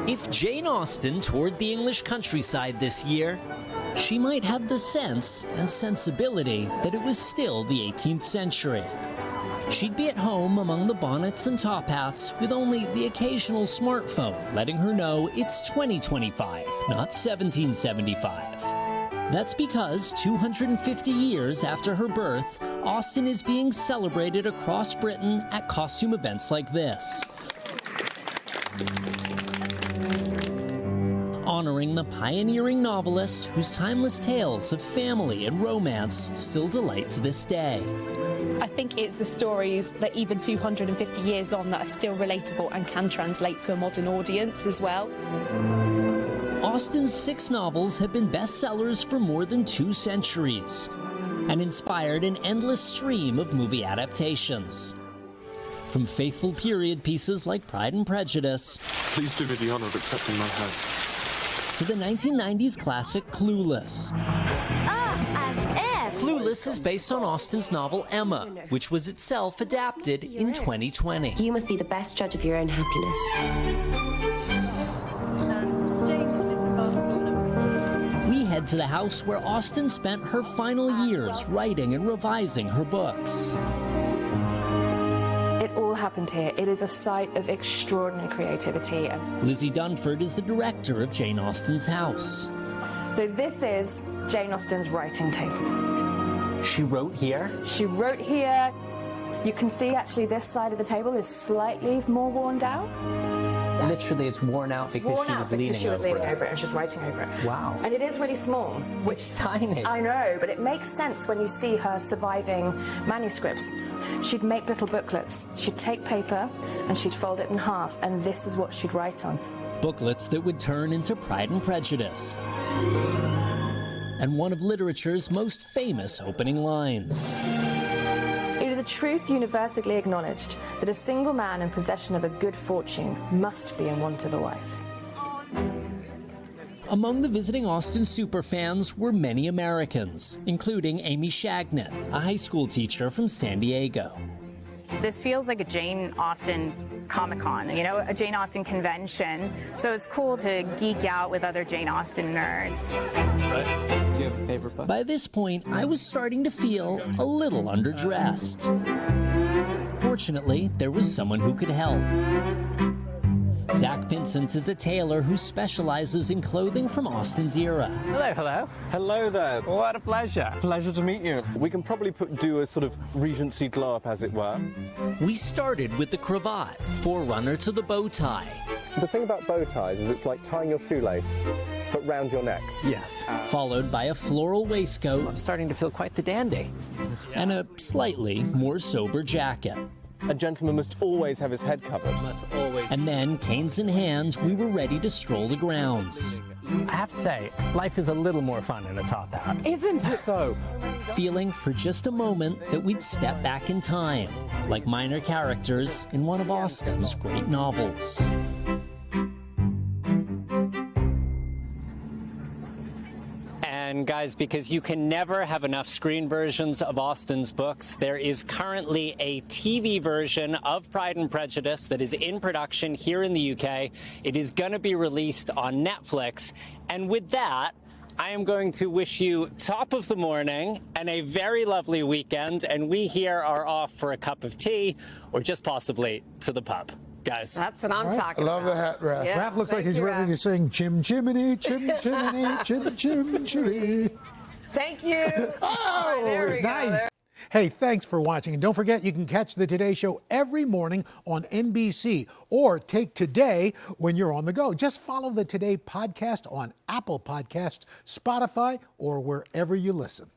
If Jane Austen toured the English countryside this year, she might have the sense and sensibility that it was still the 18th century. She'd be at home among the bonnets and top hats with only the occasional smartphone letting her know it's 2025, not 1775. That's because 250 years after her birth, Austen is being celebrated across Britain at costume events like this, honoring the pioneering novelist whose timeless tales of family and romance still delight to this day. I think it's the stories that even 250 years on that are still relatable and can translate to a modern audience as well. Austen's 6 novels have been bestsellers for more than 2 centuries and inspired an endless stream of movie adaptations. From faithful period pieces like Pride and Prejudice, please do me the honor of accepting my hat, to the 1990s classic Clueless. Clueless is based on Austen's novel Emma, which was itself adapted in 2020. You must be the best judge of your own happiness. We head to the house where Austen spent her final years writing and revising her books. It all happened here. It is a site of extraordinary creativity. Lizzie Dunford is the director of Jane Austen's house. So this is Jane Austen's writing table. She wrote here? She wrote here. You can see actually this side of the table is slightly more worn down. Literally, it's worn out because she was leaning over it and she's writing over it. Wow. And it is really small. It's tiny. I know, but it makes sense when you see her surviving manuscripts. She'd make little booklets. She'd take paper and she'd fold it in half, and this is what she'd write on. Booklets that would turn into Pride and Prejudice, and one of literature's most famous opening lines. It is a truth universally acknowledged that a single man in possession of a good fortune must be in want of a wife. Among the visiting Austen superfans were many Americans, including Amy Shagnet, a high school teacher from San Diego. This feels like a Jane Austen Comic-Con, you know, a Jane Austen convention. So it's cool to geek out with other Jane Austen nerds. Do you have a favorite book? By this point, I was starting to feel a little underdressed. Fortunately, there was someone who could help. Zach Pinsent is a tailor who specializes in clothing from Austen's era. Hello, hello. Hello there. What a pleasure. Pleasure to meet you. We can probably do a sort of Regency glow up, as it were. We started with the cravat, forerunner to the bow tie. The thing about bow ties is it's like tying your shoelace, but round your neck. Yes. Followed by a floral waistcoat. I'm starting to feel quite the dandy. And a slightly more sober jacket. A gentleman must always have his head covered. Must always. And then, canes in hands, we were ready to stroll the grounds. I have to say, life is a little more fun in a top hat. Isn't it, though? Feeling for just a moment that we'd step back in time, like minor characters in one of Austen's great novels. And guys, because you can never have enough screen versions of Austen's books, there is currently a TV version of Pride and Prejudice that is in production here in the UK. It is going to be released on Netflix. And with that, I am going to wish you top of the morning and a very lovely weekend. And we here are off for a cup of tea or just possibly to the pub. Guys. That's what I'm talking about. I love the hat, Raph. Yeah, Raph looks like he's ready to sing Chim Chimney, Chim Chimney, Chim Chim Chimney. Thank you. Oh, there we nice. Go. Hey, thanks for watching. And don't forget, you can catch the Today Show every morning on NBC or take Today when you're on the go. Just follow the Today podcast on Apple Podcasts, Spotify, or wherever you listen.